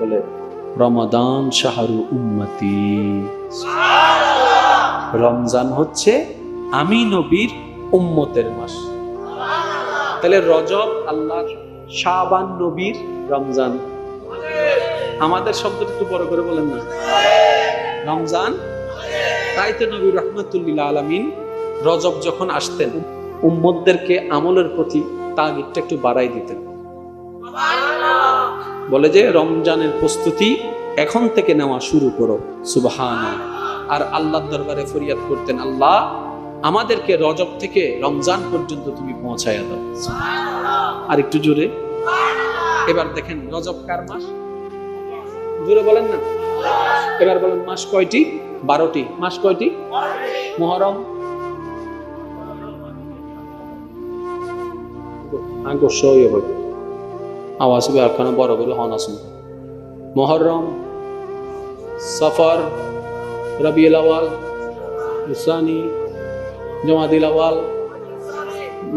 বলে রমাদান শাহরু উম্মতি, রমজান হচ্ছে আমি নবীর উম্মতের মাস। তাহলে রজব আল্লাহর, শাবান নবীর, রমজান আমাদের। শব্দটা একটু বড় করে বলেন না, রমজান। তাই তো নবী রাহমাতুল্লিল আলামিন রজব যখন আসতেন উম্মতদেরকে আমলের প্রতি তাগিদটা একটু বাড়াই দিতেন। বলে যে রমজানের প্রস্তুতি এখন থেকে নেওয়া শুরু করো, সুবহানাল্লাহ। আর আল্লাহর দরবারে ফরিয়াদ করতেন, আল্লাহ আমাদেরকে রজব থেকে রমজান পর্যন্ত তুমি পৌঁছায়া দাও। আর একটু জোরে এবার দেখেন, রজব কার মাস? জোরে বলেন না। এবার বলেন মাস কয়টি? 12টি। মাস কয়টি? মুহররম, আওয়াজ বেরখানা বড় করে হন আসুন। মুহররম, সফর, রবিউল আউয়াল, সানি, জমাদিল আউয়াল,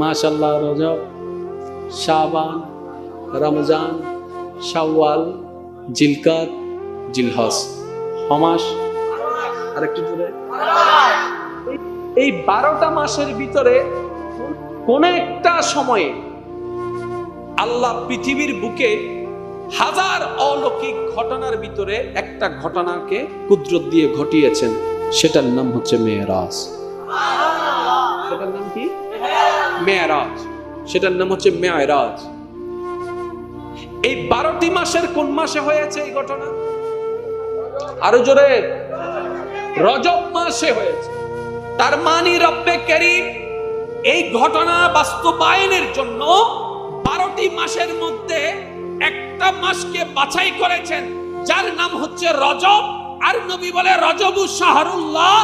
মাশাআল্লাহ, রজব, শাবান, রমজান, শাওয়াল, জিলকাত, জিলহজ। মাস আরেকটু জোরে। এই 12টা মাসের ভিতরে কোন একটা সময়ে আল্লাহ পৃথিবীর বুকে হাজার অলৌকিক ঘটনার ভিতরে একটা ঘটনাকে কুদরত দিয়ে ঘটিয়েছেন, সেটার নাম হচ্ছে মেরাজ। সেটার নাম কি? মেরাজ। সেটার নাম হচ্ছে মেরাজ। এই 12টি মাসের কোন মাসে হয়েছে এই ঘটনা? আরো জোরে, রজব মাসে হয়েছে। তার মানে রব্বে কারীম এই ঘটনা বাস্তবায়নের জন্য 12টি মাসের মধ্যে একটা মাসকে বাছাই করেছেন, যার নাম হচ্ছে রজব। আর নবী বলে রজবু শাহরুল্লাহ।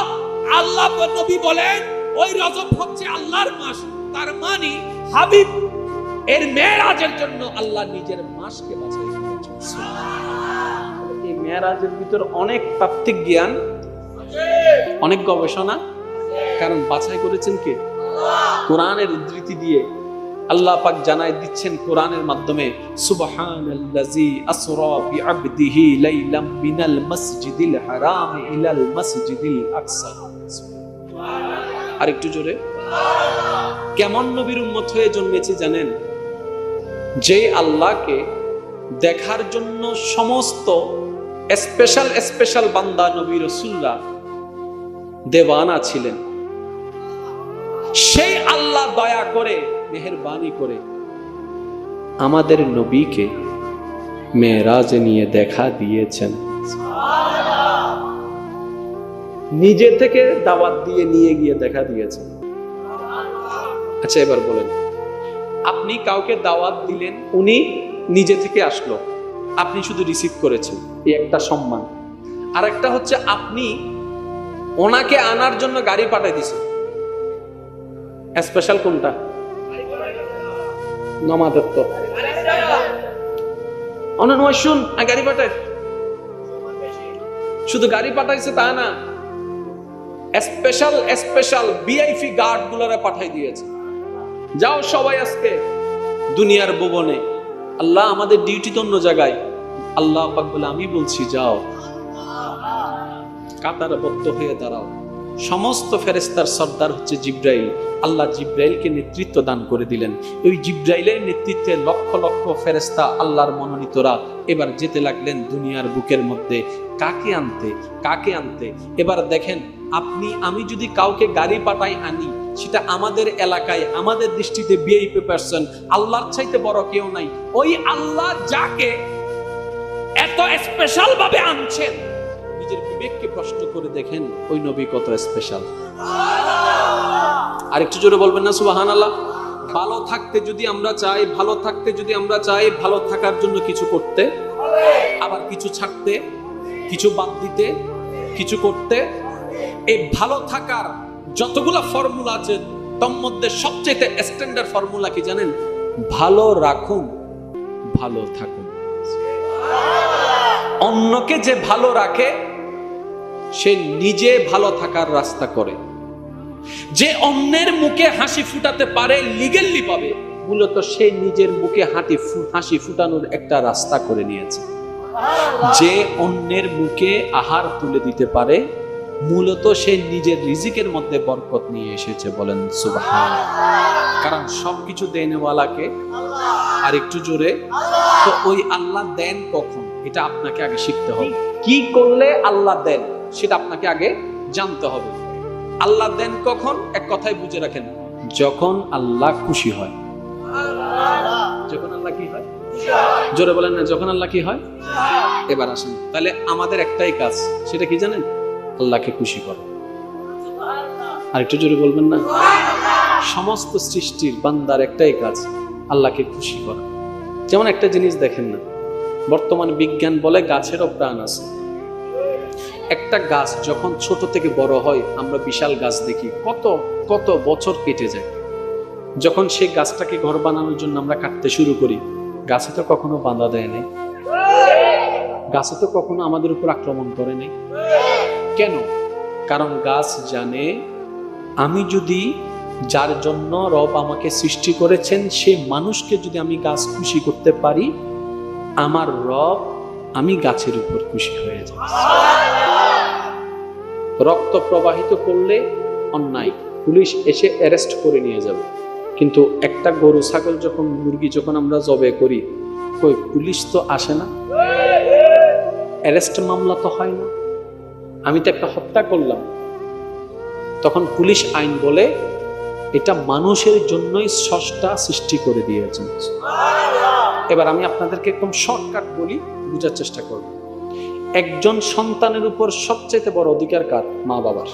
আল্লাহ নবী বলেন ওই রজব হচ্ছে আল্লাহর মাস। তার মানে হাবিব এর মেরাজের জন্য আল্লাহ নিজের মাসকে বাছাই করেছেন। এই মেরাজের ভিতর অনেক তাত্ত্বিক জ্ঞান, অনেক গবেষণা, কারণ বাছাই করেছেন কে? কোরআনের উদ্ধৃতি দিয়ে আল্লাহ পাক জানাই দিচ্ছেন কোরআনের মাধ্যমে, সুবহানাল্লাযী আসরা বিআবদিহি লাইলাম মিনাল মাসজিদিল হারাম ইলাল মাসজিদিল আকসা। আর একটু জোরে। কেমন নবীর উম্মত হয়ে জন্মেছি জানেন? যে আল্লাহকে দেখার জন্য সমস্ত স্পেশাল বান্দা নবী রাসূলরা দেওয়ানা ছিলেন, সেই আল্লাহ দয়া করে মেহেরবানি করে আমাদের নবীকে মেরাজে নিয়ে দেখা দিয়েছেন। নিজে থেকে দাওয়াত দিয়ে নিয়ে গিয়ে দেখা দিয়েছেন। আচ্ছা এবার বলেন, আপনি কাউকে দাওয়াত দিলেন, উনি নিজে থেকে আসলো, আপনি শুধু রিসিভ করেছেন, এই একটা সম্মান। আর একটা হচ্ছে আপনি ওনাকে আনার জন্য গাড়ি পাঠাই দিছেন। স্পেশাল কোনটা? নমাদত্ত অননয় শুন গাড়ি পাঠাই, শুধু গাড়ি পাঠাইছে তা না, স্পেশাল ভিআইপি গার্ড গুলোরে পাঠাই দিয়েছে। যাও সবাই আজকে দুনিয়ার ভুবনে, আল্লাহ আমাদের ডিউটি তো অন্য জায়গায়, আল্লাহ পাক বলে আমি বলছি যাও, কাতারবদ্ধ হয়ে দাঁড়াও। সমস্ত ফেরেশতার সর্দার হচ্ছে জিব্রাইল। আল্লাহ জিব্রাইলকে নেতৃত্ব দান করে দিলেন। ওই জিব্রাইলের নেতৃত্বে লক্ষ লক্ষ ফেরেশতা আল্লাহর মনোনীতরা এবার যেতে লাগলেন দুনিয়ার বুকের মধ্যে। কাকে আনতে? এবার দেখেন, আপনি আমি যদি কাউকে গাড়ি পাঠাই আনি, সেটা আমাদের এলাকায় আমাদের দৃষ্টিতে ভিআইপি পারসন, আল্লাহর চাইতে বড় কেউ নাই। ওই আল্লাহ যাকে এত স্পেশাল ভাবে আনছেন, নিজের বিবেককে প্রশ্ন করে দেখেন ওই নবী কত স্পেশাল। আর একটু জোরে বলবেন না সুবহানাল্লাহ। ভালো থাকতে যদি আমরা চাই, ভালো থাকার জন্য কিছু করতে, আবার কিছু ছাড়তে, কিছু বাদ দিতে, কিছু করতে। এই ভালো থাকার যতগুলো ফর্মুলা আছে তার মধ্যে সবচেয়ে স্ট্যান্ডার্ড ফর্মুলা কি জানেন? ভালো রাখুন, ভালো থাকুন। অন্যকে যে ভালো রাখে সে নিজে ভালো থাকার রাস্তা করে। যে অন্যের মুখে হাসি ফুটাতে পারে লিগেলি পাবে, মূলত সে নিজের মুখে হাসি ফুটানোর একটা রাস্তা করে নিয়েছে। যে অন্যের মুখে আহার তুলে দিতে পারে, মূলত সে নিজের রিজিকের মধ্যে বরকত নিয়ে এসেছে। বলেন সুবহানাল্লাহ। কারণ সবকিছু দেনওয়ালাকে, আর একটু জোরে, তো ওই আল্লাহ দেন কখন এটা আপনাকে আগে শিখতে হবে। কি করলে আল্লাহ দেন সেটা আপনাকে আগে জানতে হবে। আল্লাহ দেন কখন, এক কথায় বুঝে রাখেন, যখন আল্লাহ খুশি হয়। যখন আল্লাহ কি হয়, জোরে বলেন না, যখন আল্লাহ কি হয়। এবার আসেন, তাহলে আমাদের একটাই কাজ, সেটা কি জানেন? আল্লাহকে খুশি করা। আর একটু জোরে বলবেন না? সমস্ত সৃষ্টির বান্দার একটাই কাজ, আল্লাহকে খুশি করা। যেমন একটা জিনিস দেখেন না, বর্তমান বিজ্ঞান বলে গাছেরও প্রাণ আছে। একটা গাছ যখন ছোট থেকে বড় হয়, আমরা বিশাল গাছ দেখি, কত কত বছর কেটে যায়। যখন সেই গাছটাকে ঘর বানানোর জন্য আমরা কাটতে শুরু করি, গাছে তো কখনো বাধা দেয় নাই, গাছে তো কখনো আমাদের উপর আক্রমণ করে নাই। কেন? কারণ গাছ জানে, আমি যদি যার জন্য রব আমাকে সৃষ্টি করেছেন সে মানুষকে যদি আমি গাছ খুশি করতে পারি, আমার রব আমি গাছের উপর খুশি হয়ে যাব। রক্ত প্রবাহিত করলে অন্যায়, পুলিশ এসে অ্যারেস্ট করে নিয়ে যাবে। কিন্তু একটা গরু, ছাগল, যখন মুরগি যখন আমরা জবে করি, কই পুলিশ তো আসে না, অ্যারেস্ট মামলা তো হয় না। আমি তো একটা হত্যা করলাম, তখন পুলিশ আইন বলে এটা মানুষের জন্যই স্রষ্টা সৃষ্টি করে দিয়েছেন। এবার আমি আপনাদেরকে একদম শর্টকাট বলি, বুঝার চেষ্টা করব। একজন সন্তানের উপর সবচেয়ে বড় অধিকার কার? মা বাবার।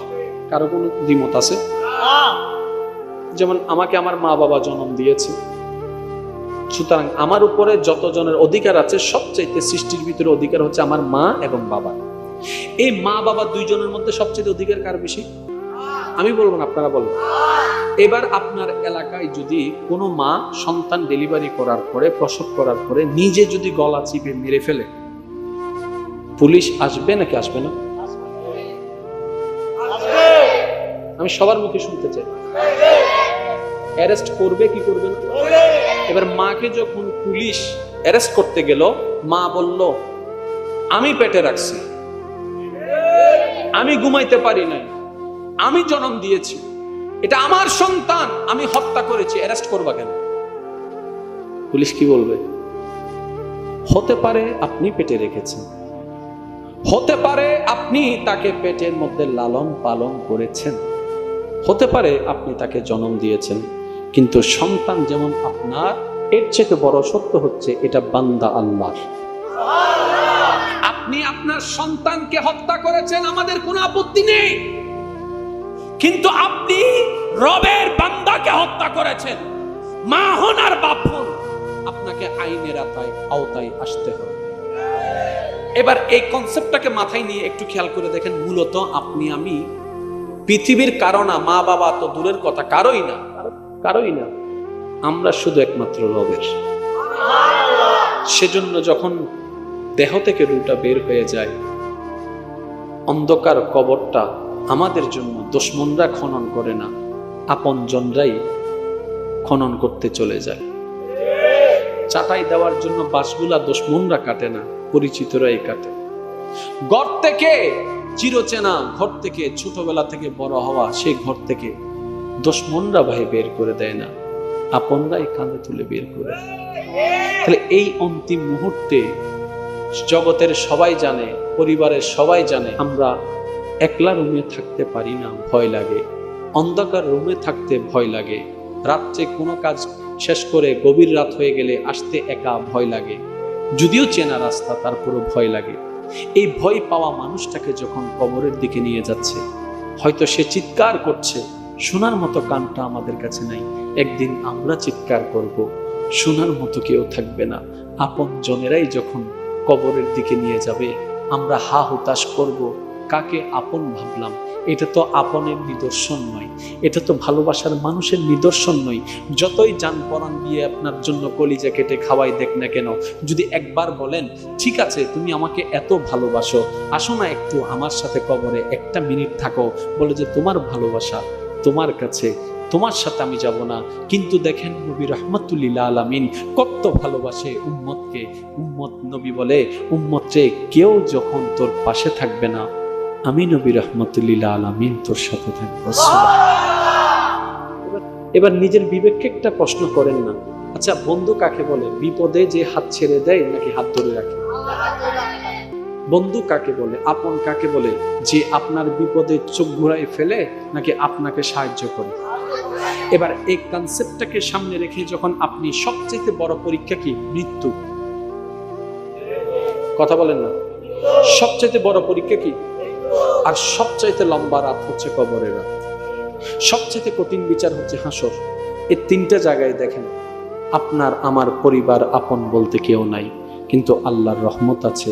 কারো কোনো দ্বিমত আছে? যেমন আমাকে আমার মা বাবা জন্ম দিয়েছে, সুতরাং আমার উপরে যতজনের অধিকার আছে, সবচেয়ে সৃষ্টির ভিতরে অধিকার হচ্ছে আমার মা এবং বাবা। এই মা বাবা দুইজনের মধ্যে সবচেয়ে অধিকার কার বেশি? আমি বলবো না, আপনারা বলবেন। এবার আপনার এলাকায় যদি কোনো মা সন্তান ডেলিভারি করার পরে, প্রসব করার পরে নিজে যদি গলা চিপে মেরে ফেলে, পুলিশ আসবে নাকি আসবে না? আমি সবার মুখে শুনতে চাই। অ্যারেস্ট করবে কি করবে না? এবার মাকে যখন পুলিশ অ্যারেস্ট করতে গেল, মা বলল আমি পেটে রাখছি, আমি ঘুমাইতে পারি নাই, আমি জন্ম দিয়েছি, এটা আমার সন্তান, আমি হত্যা করেছি, অ্যারেস্ট করবা কেন? পুলিশ কি বলবে? হতে পারে আপনি পেটে রেখেছেন, হতে পারে আপনি তাকে পেটের মধ্যে লালন পালন করেছেন, হতে পারে আপনি তাকে জন্ম দিয়েছেন, কিন্তু সন্তান যেমন আপনার, এর চেয়ে বড় সত্য হচ্ছে এটা বান্দা আল্লাহর। আপনি আপনার সন্তানকে হত্যা করেছেন, আমাদের কোনো আপত্তি নেই, কিন্তু আপনি রবের বান্দাকে হত্যা করেছেন। মা হন আর বাপ হন, আপনাকে আইনের আওতায় আসতে হবে। এবার এই কনসেপ্টটাকে মাথায় নিয়ে একটু খেয়াল করে দেখেন, মূলত আপনি আমি পৃথিবীর কারো না, মা বাবা তো দূরের কথা, কারোই না, আমরা শুধু একমাত্র রবের। সেজন্য যখন দেহ থেকে রূহটা বের হয়ে যায়, অন্ধকার কবরটা আমাদের জন্য দুশমনরা খনন করে না, আপনজনরাই খনন করতে চলে যায়। চাটাই দেওয়ার জন্য বাঁশগুলা দুশমনরা কাটে না, পরিচিতরাই কাটে। ঘর থেকে চিরচেনা ঘর থেকে, ছোটবেলা থেকে বড় হওয়া সেই ঘর থেকে দুশমনরা ভাই বের করে দেয় না, আপনরাই কাঁধে তুলে বের করে। তাহলে এই অন্তিম মুহূর্তে জগতের সবাই জানে, পরিবারের সবাই জানে, আমরা একলা রুমে থাকতে পারি না, ভয় লাগে। অন্ধকার রুমে থাকতে ভয় লাগে। রাত্রে কোনো কাজ শেষ করে গভীর রাত হয়ে গেলে আসতে একা ভয় লাগে, যদিও চেনা রাস্তা তারপরও ভয় লাগে। এই ভয় পাওয়া মানুষটাকে যখন কবরের দিকে নিয়ে যাচ্ছে, হয়তো সে চিৎকার করছে, শোনার মতো কানটা আমাদের কাছে নাই। একদিন আমরা চিৎকার করব, শোনার মতো কেউ থাকবে না। আপন জনেরাই যখন কবরের দিকে নিয়ে যাবে, আমরা হা হুতাশ করব, কাকে আপন ভাবলাম। এটা তো আপনের নিদর্শন নয়, এটা তো ভালোবাসার মানুষের নিদর্শন নয়। যতই জান পরাণ দিয়ে আপনার জন্য কলিজা কেটে খাওয়াই দেখ না কেন, যদি একবার বলেন ঠিক আছে তুমি আমাকে এত ভালোবাসো, আসো না একটু আমার সাথে কবরে একটা মিনিট থাকো, বলে যে তোমার ভালোবাসা তোমার কাছে তোমার সাথে আমি যাব না। কিন্তু দেখেন নবী রাহমাতুল লিল আলামিন কত ভালোবাসে উম্মতকে। উম্মত নবী বলে, উম্মত রে, কেউ যখন তোর পাশে থাকবে না, আমি নবী রাহমাতুল লিল আলামিন তোর সাথে থাকবো। এবার নিজের বিবেককে একটা প্রশ্ন করেন না, আচ্ছা বন্ধু কাকে বলে? বিপদে যে হাত ছেড়ে দেয় নাকি হাত ধরে রাখে? বন্ধু কাকে বলে, আপন কাকে বলে? যে আপনার বিপদে চোখ ঘুরাই ফেলে নাকি আপনাকে সাহায্য করে? এবার এই কনসেপ্টটাকে সামনে রেখে যখন আপনি সবচেয়ে বড় পরীক্ষা কি? মৃত্যু। কথা বলেন না, সবচেয়ে বড় পরীক্ষা কি? আর সবচাইতে লম্বা রাত হচ্ছে কবরের রাত। সবচেয়ে কঠিন বিচার হচ্ছে হাসর। এই তিনটা জায়গায় দেখেন, আপনার আমার পরিবার আপন বলতে কেউ নাই, কিন্তু আল্লাহর রহমত আছে,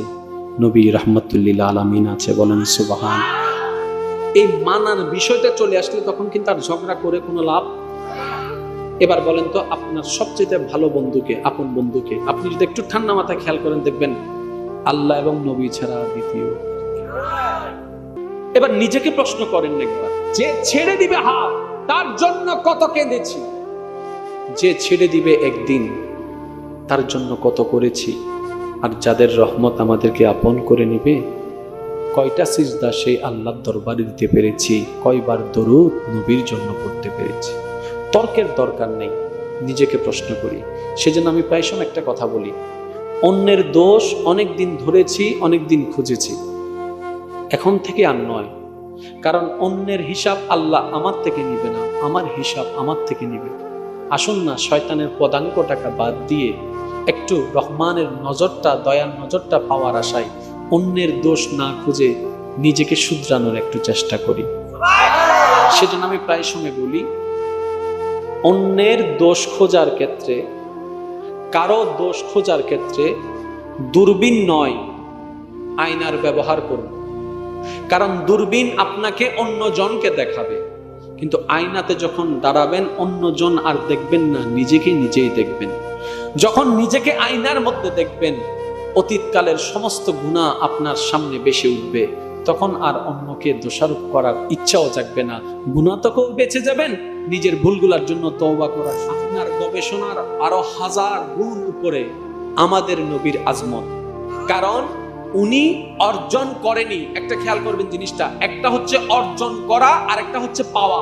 নবী রাহমাতুল লিল আলামিন আছে। বলেন সুবহান। এই মানার বিষয়টা চলে আসলে তখন কিন্তু আর ঝগড়া করে কোনো লাভ। এবার বলেন তো, আপনার সবচেয়ে ভালো বন্ধুকে, আপন বন্ধুকে? আপনি যদি একটু ঠান্ডা মাথায় খেয়াল করেন, দেখবেন আল্লাহ এবং নবী ছাড়া দ্বিতীয়। এবার নিজেকে প্রশ্ন করেন একবার, যে ছেড়ে দিবে হাত, তার জন্য কত কেঁদেছি। যে ছেড়ে দিবে একদিন, তার জন্য কত করেছি। আর যাদের রহমত আমাদেরকে আপন করে নিবে, কয়টা সিজদা সেই আল্লাহর দরবারে দিতে পেরেছি, কয়বার দরুদ নবীর জন্য পড়তে পেরেছি। তর্কের দরকার নেই, নিজেকে প্রশ্ন করি। সেজন্য আমি প্রায় সময় একটা কথা বলি, অন্যের দোষ অনেক দিন ধরেছি, অনেক দিন খুঁজেছি, এখন থেকে আর নয়। কারণ অন্যের হিসাব আল্লাহ আমার থেকে নিবে না, আমার হিসাব আমার থেকে নিবে। আসুন না শয়তানের পদাঙ্ক টাকা বাদ দিয়ে একটু রহমানের নজরটা, দয়ার নজরটা পাওয়ার আশায় অন্যের দোষ না খুঁজে নিজেকে শুধরানোর একটু চেষ্টা করি। সেজন্য আমি প্রায় সময় বলি, অন্যের দোষ খোঁজার ক্ষেত্রে, কারো দোষ খোঁজার ক্ষেত্রে দূরবীন নয়, আয়নার ব্যবহার করুন। কারণ দূরবীন আপনাকে অন্যজনকে দেখাবে, কিন্তু আয়নাতে যখন দাঁড়াবেন অন্যজন আর দেখবেন না, নিজেকে নিজেই দেখবেন। যখন নিজেকে আয়নার মধ্যে দেখবেন, অতীতকালের সমস্ত গুনাহ আপনার সামনে ভেসে উঠবে। তখন আর অন্যকে দোষারোপ করার ইচ্ছাও জাগবে না। গুনাহ থেকেও বেঁচে যাবেন, নিজের ভুলগুলোর জন্য তওবা করার। আপনার গবেষণার আরো হাজার গুণ উপরে আমাদের নবীর আজমত। কারণ উনি অর্জন করেনি। একটা খেয়াল করবেন জিনিসটা, একটা হচ্ছে অর্জন করা আর একটা হচ্ছে পাওয়া।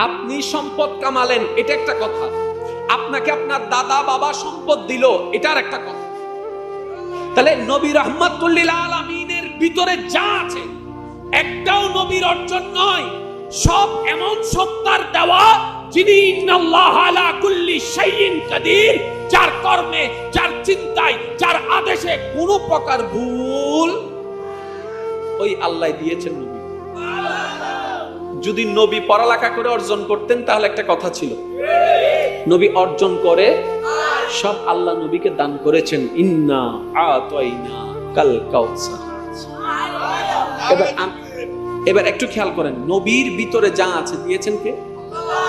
আপনি সম্পদ কামালেন, এটা একটা কথা। আপনাকে আপনার দাদা বাবা সম্পদ দিল, এটার একটা কথা। তাহলে নবী রাহমাতুল লিল আলামিনের ভিতরে যা আছে, একটাও নবীর অর্জন নয়, সব এমন সত্তার দেওয়া যিনি ইন্নাল্লাহা আলা কুল্লি শাইইন কাদির, যার কর্মে, যার চিন্তায়, যার আদেশে কোনো প্রকার ভুল ওই আল্লাহ দিয়েছেন নবী। যদি নবী পড়ালেখা করে অর্জন করতেন তাহলে একটা কথা ছিল, নবী অর্জন করে সব আল্লাহ নবীকে দান করেছেন। ইন্না আতাইনা কাল কাউসার। এবার একটু খেয়াল করেন, নবীর ভিতরে যা আছে দিয়েছেন কে?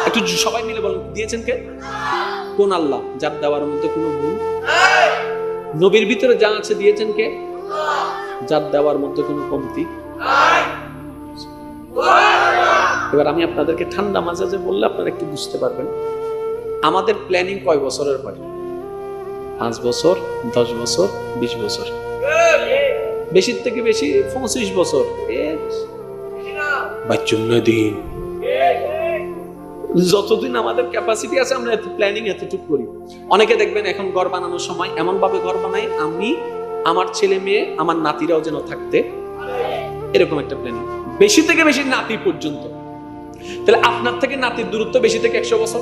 একটু সবাই মিলে বলেন, দিয়েছেন কে? কোন আল্লাহ? যার দেওয়ার মধ্যে কোনো ভুল। নবীর ভিতরে যা আছে দিয়েছেন কে? যার দেওয়ার মধ্যে কোনো কমতি। এবার আমি আপনাদেরকে ঠান্ডা মাজাজে বললে আপনারা একটু বুঝতে পারবেন। আমাদের প্ল্যানিং কয় বছরের হয়? 5 বছর, 10 বছর, 20 বছর, বেশির থেকে বেশি 25 বছর। দিন যতদিন আমাদের ক্যাপাসিটি আছে আমরা প্ল্যানিং এতটুকু করি। অনেকে দেখবেন এখন ঘর বানানোর সময় এমন ভাবে ঘর বানাই, আমি, আমার ছেলে মেয়ে, আমার নাতিরাও যেন থাকতে, এরকম একটা প্ল্যানিং। বেশি থেকে বেশি নাতি পর্যন্ত। তাহলে আপনার থেকে নাতির দূরত্ব বেশি থেকে 100 বছর।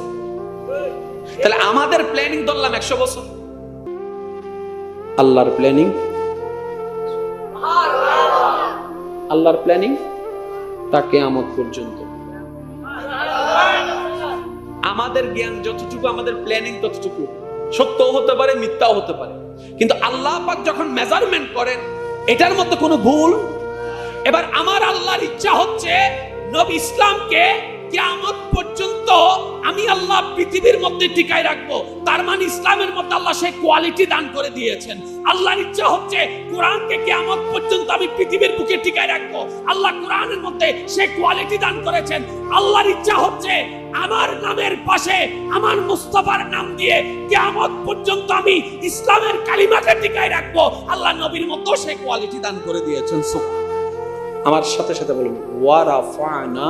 তাহলে আমাদের প্ল্যানিং ধরলাম 100 বছর, আল্লাহর প্ল্যানিং, আল্লাহর প্ল্যানিং তা কিয়ামত পর্যন্ত। আমাদের জ্ঞান যতটুকু, আমাদের প্ল্যানিং ততটুকু। সত্যও হতে পারে, মিথ্যাও হতে পারে, কিন্তু আল্লাহ পাক যখন মেজারমেন্ট করেন এটার মধ্যে কোনো ভুল। এবার আমার আল্লাহর ইচ্ছা হচ্ছে নবী ইসলামকে কিয়ামত পর্যন্ত আমি আল্লাহ পৃথিবীর মধ্যে টিকায় রাখবো। তার মানে ইসলামের মধ্যে আল্লাহ সেই কোয়ালিটি দান করে দিয়েছেন। আল্লাহর ইচ্ছা হচ্ছে কোরআনকে কিয়ামত পর্যন্ত আমি পৃথিবীর বুকে টিকায় রাখবো। আল্লাহ কোরআনের মধ্যে সেই কোয়ালিটি দান করেছেন। আল্লাহর ইচ্ছা হচ্ছে আমার নামের পাশে আমার মুস্তাফার নাম দিয়ে কিয়ামত পর্যন্ত আমি ইসলামের কালিমাকে টিকায় রাখবো। আল্লাহ নবীর মধ্যেও সেই কোয়ালিটি দান করে দিয়েছেন। আমার সাথে সাথে বলুন ওয়ারাফানা,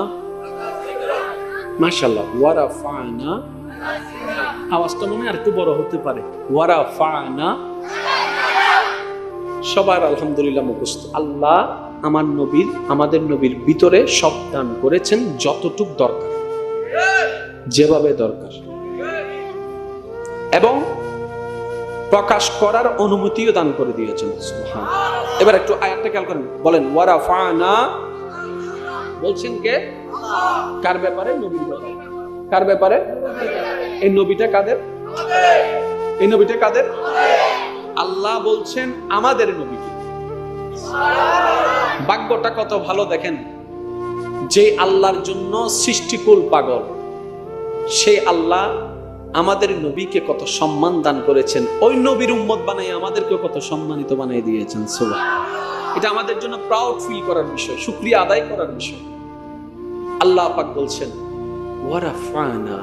মাশাআল্লাহ, ওয়ারাফানা। আওয়াজটা মনে আর একটু বড় হতে পারে। ওয়ারাফানা, সবার আলহামদুলিল্লাহ মুখস্থ। আল্লাহ আমার নবীর, আমাদের নবীর ভিতরে সব দান করেছেন যতটুক দরকার, যেভাবে দরকার, এবং প্রকাশ করার অনুমতিও দান করে দিয়েছেন। সুবহানাল্লাহ। এবার একটু আয়াতটা খেয়াল করেন, বলেন ওয়ারাফানা বলছেন কে? কার ব্যাপারে? নবীর ব্যাপারে। কার ব্যাপারে? এই নবীটা কাদের? এই নবীটা কাদের? আল্লাহ বলছেন আমাদের নবীকে। ভাগ্যটা কত ভালো দেখেন, যে আল্লাহর জন্য সৃষ্টিকুল পাগল, সেই আল্লাহ আমাদের নবীকে কত সম্মান দান করেছেন। ওই নবীর উম্মত বানাই আমাদেরকে কত সম্মানিত বানাই দিয়েছেন। সুবহানাল্লাহ। এটা আমাদের জন্য প্রাউড ফিল করার বিষয়, শুকরিয়া আদায় করার বিষয়। আল্লাহ পাক বলছেন ওয়ারাফানা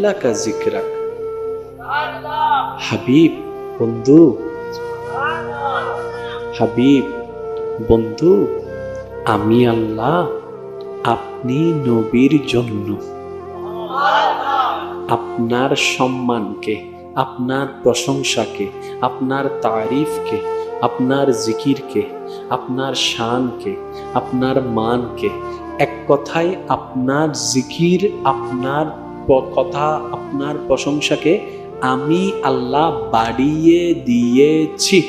লাকা যিকরাক, হাবিব বন্ধু, হাবিব বন্ধু, আমি আল্লাহ আপনি নবীর জন্য আপনার সম্মানকে, আপনার প্রশংসাকে, আপনার তারিফকে, আপনার জিকিরকে, আপনার শানকে, আপনার মানকে, এক কথায় আপনার জিকির, আপনার কথা, আপনার প্রশংসাকে আমি আল্লাহ বাড়িয়ে দিয়েছি।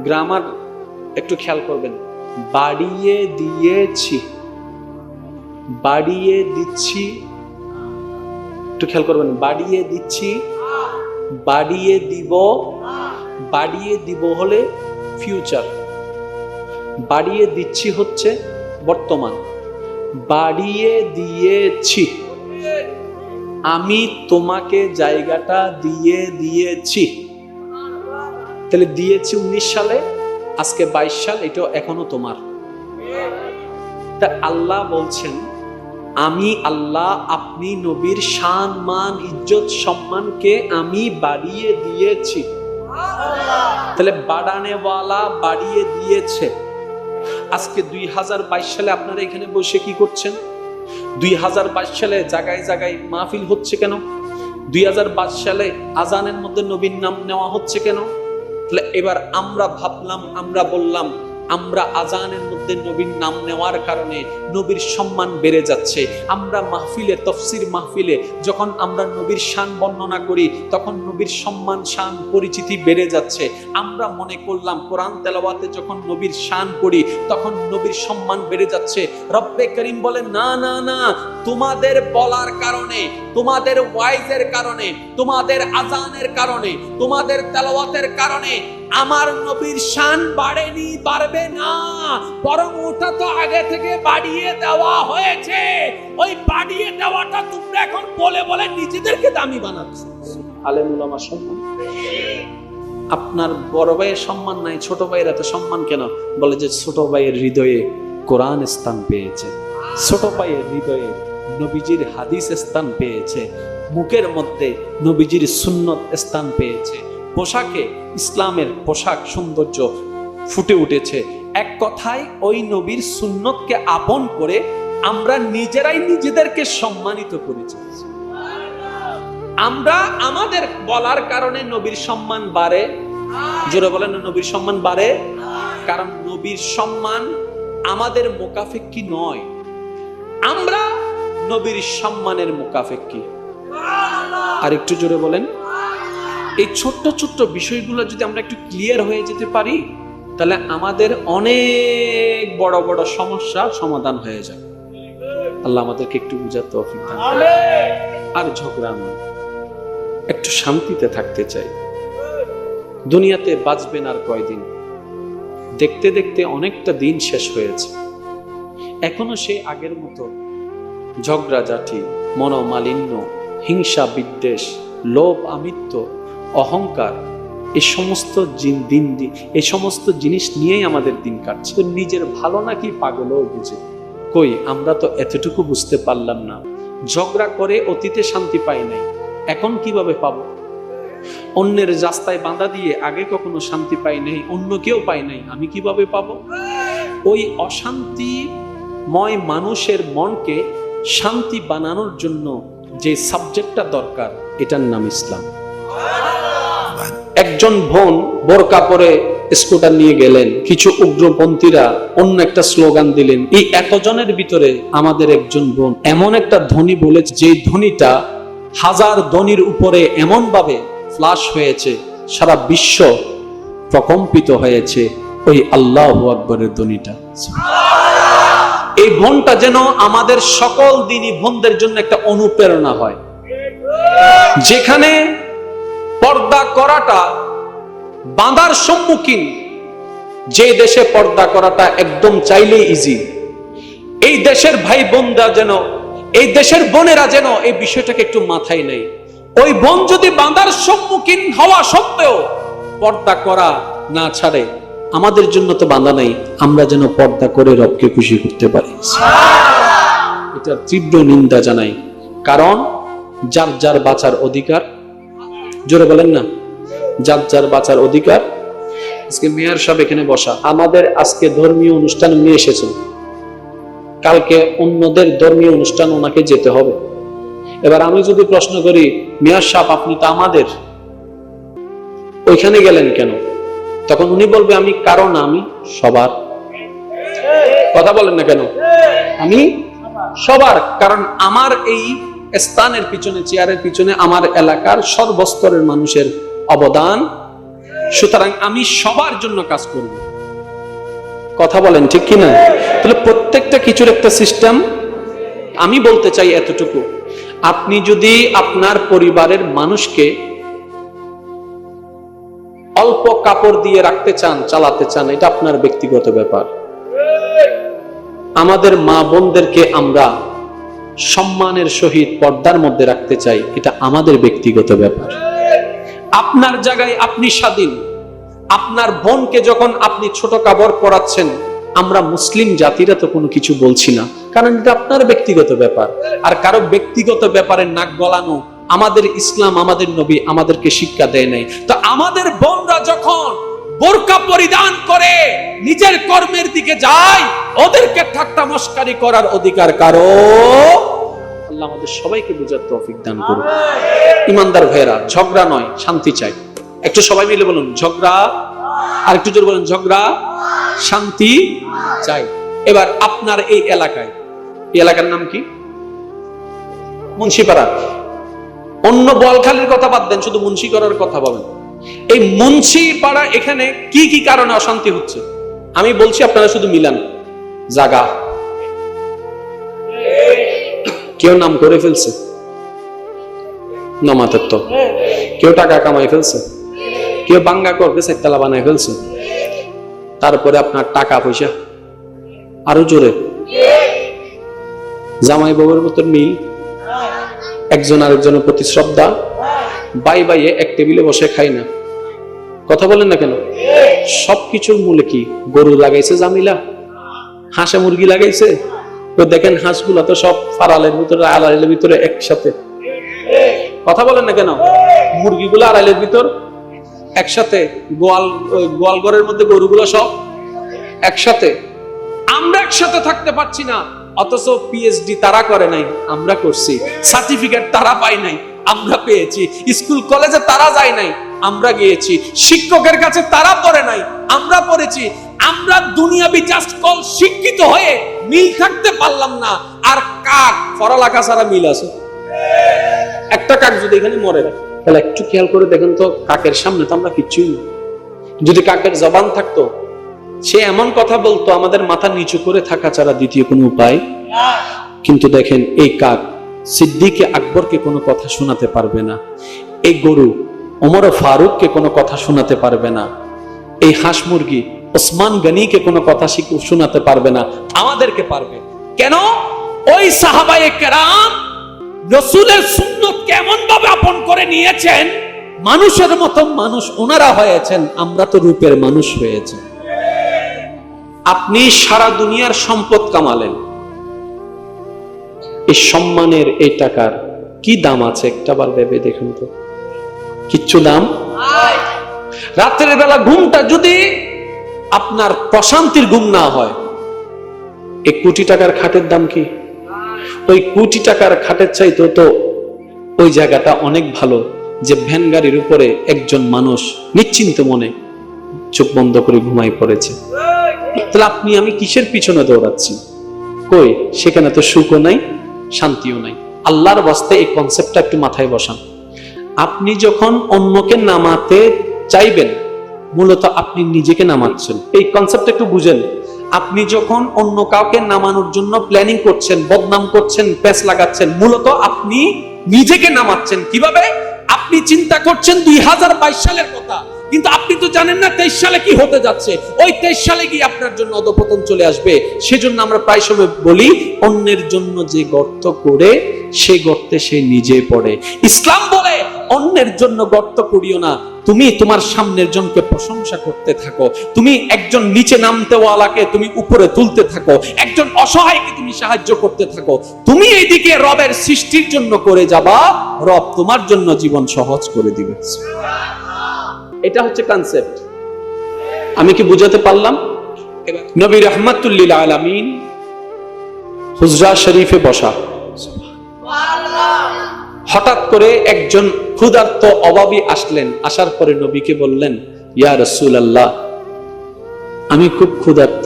গ্রামার একটু খেয়াল করবেন, বাড়িয়ে দিয়েছি, বাড়িয়ে দিচ্ছি, একটু খেয়াল করবেন, বাড়িয়ে দিচ্ছি, বাড়িয়ে দিব, বাড়িয়ে দিব হলে ফিউচার, বাড়িয়ে দিচ্ছি হচ্ছে বর্তমান, বাড়িয়ে দিয়েছি, আমি তোমাকে জায়গাটা দিয়ে দিয়েছি। তাহলে দিয়েছি 19 সালে, আজকে 22 সাল, এটা এখনো তোমার। তা আল্লাহ বলছেন আমি আল্লাহ আপনি নবীর শান, মান, ইজ্জত, সম্মানকে আমি বাড়িয়ে দিয়েছি। তাহলে বাড়ানেওয়ালা বাড়িয়ে দিয়েছে। আজকে 2022 সালে আপনারা এখানে বসে কি করছেন? 2022 সালে জায়গায় জায়গায় মাহফিল হচ্ছে কেন? 2022 সালে আজানের মধ্যে নবীর নাম নেওয়া হচ্ছে কেন? তাহলে এবার আমরা ভাবলাম, আমরা বললাম, আমরা আজানের মধ্যে নবীর নাম নেওয়ার কারণে নবীর সম্মান বেড়ে যাচ্ছে। আমরা মাহফিলে, তফসির মাহফিলে যখন আমরা নবীর শান বর্ণনা করি, তখন নবীর সম্মান, শান, পরিচিতি বেড়ে যাচ্ছে। আমরা মনে করলাম কোরআন তেলাওয়াতে যখন নবীর শান পড়ি, তখন নবীর সম্মান বেড়ে যাচ্ছে। রব্বে করিম বলেন না না না, তোমাদের বলার কারণে, তোমাদের ওয়াইজের কারণে, তোমাদের আজানের কারণে, তোমাদের তেলাওয়াতের কারণে আমার নবীর শান বাড়েনি, বাড়বে না, বরং ওটা তো আগে থেকে বাড়িয়ে দেওয়া হয়েছে। ওই বাড়িয়ে দেওয়াটা তোমরা এখন বলে বলে নিজেদেরকে দামি বানাচ্ছ। আলেম উলামা সম্মান, আপনার বড় ভাইয়ের সম্মান নাই, ছোট ভাইয়ের এত সম্মান কেন? বলে যে ছোট ভাইয়ের হৃদয়ে কোরআন স্থান পেয়েছে, ছোট ভাইয়ের হৃদয়ে নবীজির হাদিস স্থান পেয়েছে, মুখের মধ্যে নবীজির সুন্নত স্থান পেয়েছে, পোশাকে ইসলামের পোশাক সৌন্দর্য ফুটে উঠেছে। এক কথায় ওই নবীর সুন্নতকে আপন করে আমরা নিজেরাই নিজেদেরকে সম্মানিত করেছি। আমরা আমাদের বলার কারণে নবীর সম্মান বাড়ে। জোরে বলেন, নবীর সম্মান বাড়ে। কারণ নবীর সম্মান আমাদের মুকাফেক্ষী নয়, আমরা নবীর সম্মানের মুকাফেক্ষী। আর একটু জোরে বলেন। এই ছোট্ট ছোট্ট বিষয়গুলো যদি আমরা একটু ক্লিয়ার হয়ে যেতে পারি, তাহলে আমাদের অনেক বড় বড় সমস্যা সমাধান হয়ে যাবে। আল্লাহ আমাদেরকে একটু বুঝার তৌফিক দান করুন। আর ঝগড়া নয়, একটু শান্তিতে থাকতে চাই। দুনিয়াতে বাঁচবেন আর কয়দিন? দেখতে দেখতে অনেকটা দিন শেষ হয়েছে। এখনো সেই আগের মতো ঝগড়াঝাটি, মনোমালিন্য, হিংসা, বিদ্বেষ, লোভ, আমিত্ব, অহংকার, এই সমস্ত জিনিস নিয়েই আমাদের দিন কাটছে। তো নিজের ভালো নাকি পাগলও বুঝে। কই আমরা তো এতটুকু বুঝতে পারলাম না। ঝগড়া করে অতীতে শান্তি পাই নাই, এখন কিভাবে পাবো? অন্যের রাস্তায় বাঁধা দিয়ে আগে কখনো শান্তি পাই নাই, অন্য কেউ পাই নাই, আমি কিভাবে পাবো? ওই অশান্তিময় মানুষের মনকে শান্তি বানানোর জন্য যে সাবজেক্টটা দরকার, এটার নাম ইসলাম। একজন বোন বোরকা পরে স্কুটার নিয়ে গেলেন, কিছু উগ্রপন্থীরা অন্য একটা স্লোগান দিলেন। এই এতজনের ভিতরে আমাদের একজন বোন এমন একটা ধ্বনি বলেছে, যে ধ্বনিটা হাজার ধ্বনির উপরে এমন ভাবে ফ্লাশ হয়েছে, সারা বিশ্ব প্রকম্পিত হয়েছে ওই আল্লাহু আকবরের ধ্বনিটা। এই বোনটা যেন আমাদের সকল দিনী বোনদের জন্য একটা অনুপ্রেরণা হয়, যেখানে পর্দা করাটা বাঁধার সম্মুখীন। যে দেশে পর্দা করাটা একদম চাইলেই ইজি, এই দেশের ভাই বোনরা যেন, এই দেশের বোনেরা যেন এই বিষয়টাকে একটু মাথায় নেয়। ওই বোন যদি বাঁধার সম্মুখীন হওয়া সত্ত্বেও পর্দা করা না ছাড়ে, আমাদের জন্য তো বাঁধা নাই, আমরা যেন পর্দা করে রবকে খুশি করতে পারি। এটার তীব্র নিন্দা জানাই। কারণ যার যার বাঁচার অধিকার, জোরে বলেন না, যার যার বাঁচার অধিকার। আজকে মেয়র সাহেব এখানে বসা, আমাদের আজকে ধর্মীয় অনুষ্ঠান নিয়ে এসেছেন, কালকে অন্যদের ধর্মীয় অনুষ্ঠান ওনাকে যেতে হবে। এবার আমি যদি প্রশ্ন করি, মেয়র সাহেব আপনি তো আমাদের, ওইখানে গেলেন কেন? তখন উনি বলবে আমি কারণ আমি সবার। কথা বলেন না কেন? আমি সবার, কারণ আমার এই স্থানের পিছনে, চেয়ারের পিছনে আমার এলাকার সর্বস্তরের মানুষের অবদান, সুতরাং আমি সবার জন্য কাজ করব। কথা বলেন ঠিক কিনা? তাহলে প্রত্যেকটা কিছুর একটা সিস্টেম। আমি বলতে চাই এতটুকু, আপনি যদি আপনার পরিবারের মানুষকে অল্প কাপড় দিয়ে রাখতে চান, চালাতে চান, এটা আপনার ব্যক্তিগত ব্যাপার। আমাদের মা বোনদেরকে আমরা সম্মানের সহিত পর্দার মধ্যে রাখতে চাই, এটা আমাদের ব্যক্তিগত ব্যাপার। আপনার জায়গায় আপনি স্বাধীন। আপনার বোনকে যখন আপনি ছোট কাপড় পরাচ্ছেন, আমরা মুসলিম জাতিরা তো কোনো কিছু বলছি না, কারণ এটা আপনার ব্যক্তিগত ব্যাপার। আর কারো ব্যক্তিগত ব্যাপারে নাক গলানো আমাদের ইসলাম, আমাদের নবী আমাদেরকে শিক্ষা দেয় নাই। তো আমাদের বোনরা যখন বোরকা পরিধান করে নিজের কর্মের দিকে যায়, ওদেরকে ঠাট্টা মস্কারি করার অধিকার কারো? আল্লাহ আমাদের সবাইকে বুঝার তৌফিক দান করুন। ইমানদার ভাইয়েরা, ঝগড়া নয়, শান্তি চাই। একটু সবাই মিলে বলুন ঝগড়া, আর একটু জোরে বলুন ঝগড়া, শান্তি চাই। এবার আপনার এই এলাকায়, এই এলাকার নাম কি? মুন্সিপাড়া। অন্য বোয়ালখালীর কথা বাদ দেন, শুধু মুন্সিপাড়ার কথা বলেন। এই মুন্সিপাড়া, এখানে কি কি কারণে অশান্তি হচ্ছে আমি বলছি, আপনারা শুধু মিলান। জায়গা, কেউ নাম করে ফেলছে নমাতত্ব, কেউ টাকা কামাই ফেলছে, কেউ বাঙ্গা করবে চারতলা বানাই ফেলছে। তারপরে আপনার টাকা পয়সা, আরো জোরে জামাই বাবুর মতো মিল, একজন আরেকজনের প্রতি শ্রদ্ধা, বাই বাইয়ে এক টেবিলে বসে খাই না। কথা বলেন না কেন? সবকিছুর মূলে কি? গরু লাগাইছে জামিলা, হাঁসে মুরগি লাগাইছে। তো দেখেন হাঁসগুলো তো সব ফারালের ভিতরে, আড়াইলের ভিতরে একসাথে। কথা বলেন না কেন? মুরগিগুলো আড়াইলের ভিতর একসাথে, গোয়াল ঘরের মধ্যে গরুগুলো সব একসাথে। আমরা একসাথে থাকতে পারছি না, অথচ পিএইচডি তারা করে নাই, আমরা করছি। সার্টিফিকেট তারা পাই নাই, আমরা পেয়েছি। স্কুল কলেজে তারা যায় নাই, আমরা গিয়েছি। শিক্ষকের কাছে তারা পড়ে নাই, আমরা পড়েছি। আমরা দুনিয়াবি জাস্ট কল শিক্ষিত হয়ে মিল থাকতে পারলাম না। আর কাক পড়ালেখা ছাড়া মিল আছে? একটা কাক যদি এখানে মরে, তাহলে একটু খেয়াল করে দেখেন তো, কাকের সামনে তো আমরা কিচ্ছুই না। যদি কাকের জবান থাকতো, সে এমন কথা বলতো আমাদের মাথা নিচু করে থাকা ছাড়া দ্বিতীয় কোনো উপায়। কিন্তু দেখেন, এই কাক সিদ্দিকে আকবরকে কোনো কথা শোনাতে পারবে না, এই গরু ওমর ফারুককে কোনো কথা শোনাতে পারবে না, এই হাঁস মুরগি ওসমান গনিকে কোনো কথা শোনাতে পারবে না, আমাদেরকে পারবে। কেন? ওই সাহাবায়ে কেরাম রাসূলের সুন্নাত কেমন ভাবে আপন করে নিয়েছেন, মানুষের মতো মানুষ ওনারা হয়েছেন, আমরা তো রূপের মানুষ হয়েছে। আপনি সারা দুনিয়ার সম্পদ কামালেন, এই সম্মানের এই টাকার কি দাম আছে একটা বার ভেবে দেখুন তো, কিচ্ছু দাম। রাতের বেলা ঘুমটা যদি আপনার প্রশান্তির ঘুম না হয়, এক কোটি টাকার খাটের দাম কি? ওই কোটি টাকার খাটের চাইতে তো ওই জায়গাটা অনেক ভালো, যে ভ্যান গাড়ির উপরে একজন মানুষ নিশ্চিন্ত মনে চোখ বন্ধ করে ঘুমাই পড়েছে। তাহলে আপনি আমি কিসের পিছনে দৌড়াচ্ছি? কই, সেখানে তো সুখও নাই, শান্তিও নাই। আল্লাহর ওয়াস্তে এই কনসেপ্টটা একটু মাথায় বসান। আপনি যখন অন্যকে নামাতে চাইবেন, মূলত আপনি নিজেকে নামাচ্ছেন। এই কনসেপ্ট একটু বুঝেন। আপনি যখন অন্য কাউকে নামানোর জন্য প্ল্যানিং করছেন, বদনাম করছেন, প্যাচ লাগাচ্ছেন, মূলত আপনি নিজেকে নামাচ্ছেন। কিভাবে? আপনি চিন্তা করছেন 2022 সালের কথা, কিন্তু আপনি তো জানেন না 23 সালে কি হতে যাচ্ছে। ওই 23 সালে গিয়ে আপনার জন্য অধঃপতন চলে আসবে। সেজন্য আমরা প্রায় সময় বলি, অন্যের জন্য যে গর্ত করে সে গর্তে সে নিজে পড়ে। ইসলাম বলে অন্যের জন্য গর্ত করিও না, তুমি তোমার সামনের জনকে প্রশংসা করতে থাকো, তুমি একজন নিচে নামতেওয়ালাকে তুমি উপরে তুলতে থাকো, একজন অসহায়কে তুমি সাহায্য করতে থাকো। তুমি এইদিকে রবের সৃষ্টির জন্য করে যাবা, রব তোমার জন্য জীবন সহজ করে দিবে। এটা হচ্ছে কনসেপ্ট। আমি কি বুঝাতে পারলাম? নবী রাহমাতুল লিল আলামিন হুজরা শরীফে বসা, হঠাৎ করে একজন ক্ষুধার্ত অভাবী আসলেন। আসার পরে নবীকে বললেন, ইয়া রাসূলুল্লাহ, আমি খুব ক্ষুধার্ত,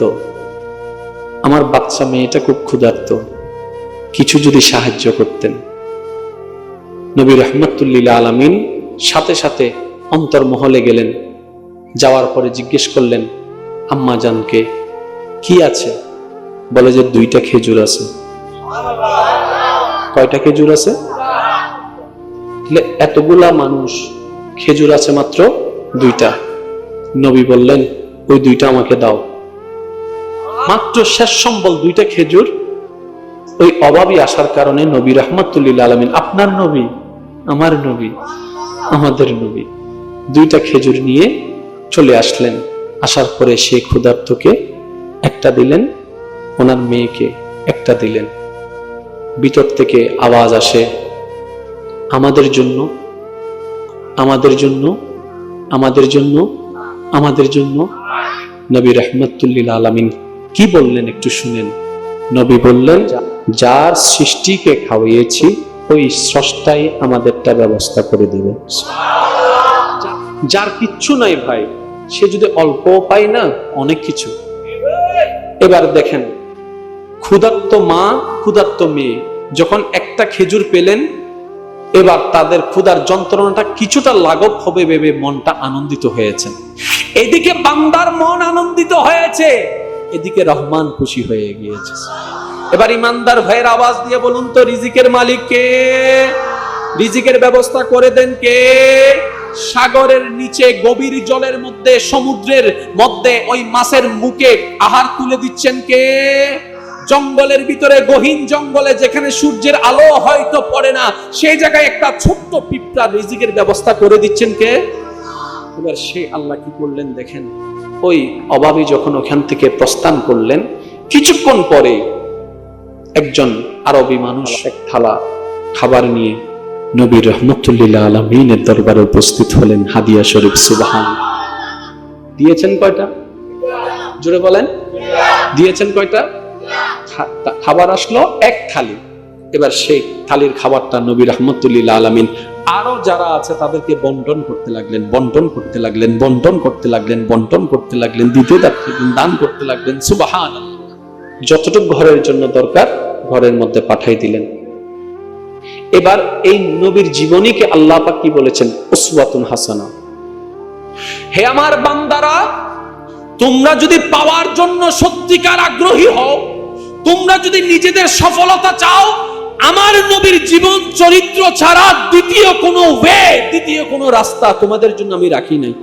আমার বাচ্চা মেয়েটা খুব ক্ষুধার্ত, কিছু যদি সাহায্য করতেন। নবী রাহমাতুল লিল আলামিন সাথে সাথে অন্তর্মহলে গেলেন। যাওয়ার পরে জিজ্ঞেস করলেন আম্মা জানকে, কি আছে? বলে যে 2টা খেজুর আছে। কয়টা খেজুর আছে? এতগুলা মানুষ, খেজুর আছে মাত্র 2টা। নবী বললেন, ওই 2টা আমাকে দাও। মাত্র শেষ সম্বল 2টা খেজুর। ওই অভাবী আসার কারণে নবী রাহমাতুল লিল আলামিন, আপনার নবী, আমার নবী, আমাদের নবী, 2টা খেজুর নিয়ে চলে আসলেন। আসার পরে সে ক্ষুধার্তকে একটা দিলেন, ওনার মেয়েকে একটা দিলেন। ভিতর থেকে আওয়াজ আসে, আমাদের জন্য, আমাদের জন্য, আমাদের জন্য, আমাদের জন্য। নবী রাহমাতুল লিল আলামিন কি বললেন একটু শুনেন। নবী বললেন, যার সৃষ্টিকে খাওয়িয়েছি ওই স্রষ্টাই আমাদেরটা ব্যবস্থা করে দিবে। যার কিচ্ছু নাই ভাই, সে যদি অল্প পায় না, অনেক কিছু। এবার দেখেন, ক্ষুধার্ত মা, ক্ষুধার্ত মেয়ে যখন একটা খেজুর পেলেন, এবার তাদের ক্ষুধার যন্ত্রণাটা কিছুটা লাঘব হবে ভেবে মনটা আনন্দিত হয়েছে। এদিকে বান্দার মন আনন্দিত হয়েছে, এদিকে রহমান খুশি হয়ে গিয়েছে। এবার ইমানদার ভাইয়ের আওয়াজ দিয়ে বলুন তো, রিজিকের মালিক কে? রিজিকের ব্যবস্থা করে দেন কে? সাগরের নিচে গভীর জলের মধ্যে, সমুদ্রের মধ্যে ওই মাছের মুখে আহার তুলে দিচ্ছেন কে? জঙ্গলের ভিতরে, গহীন জঙ্গলে যেখানে সূর্যের আলো হয়তো পড়ে না, সেই জায়গায় একটা ছোট্ট পিঁপড়া রিজিকের ব্যবস্থা করে দিচ্ছেন কে? এবার সেই আল্লাহ কি করলেন দেখেন। ওই অভাবী যখন ওখান থেকে প্রস্থান করলেন, কিছুক্ষণ পরে একজন আরবি মানুষ এক থালা খাবার নিয়ে নবী রাহমাতুল লিল আলামিনের দরবারে উপস্থিত হলেন। হাদিয়া শরীফ, সুবহানাল্লাহ। দিয়েছেন কয়টা? জোরে বলেন, দিয়েছেন কয়টা? খাবার আসলো এক থালি। এবার সেই থালির খাবারটা নবী রাহমাতুল লিল আলামিন আরো যারা আছে তাদেরকে বন্টন করতে লাগলেন, বন্টন করতে লাগলেন, বন্টন করতে লাগলেন, বন্টন করতে লাগলেন, দিতে থাকলেন, দান করতে লাগলেন। সুবহানাল্লাহ। যতটুকু ঘরের জন্য দরকার ঘরের মধ্যে পাঠাই দিলেন। এবার এই নবীর জীবনীকে আল্লাহ পাক কি বলেছেন? উসওয়াতুন হাসানা। হে আমার বান্দারা, তোমরা যদি পাওয়ার জন্য সত্যিকার আগ্রহী হও, তোমরা যদি নিজেদের সফলতা চাও, আমার নবীর জীবন চরিত্র ছাড়া দ্বিতীয় কোনো ওয়ে, দ্বিতীয় কোনো রাস্তা তোমাদের জন্য আমি রাখি নাই।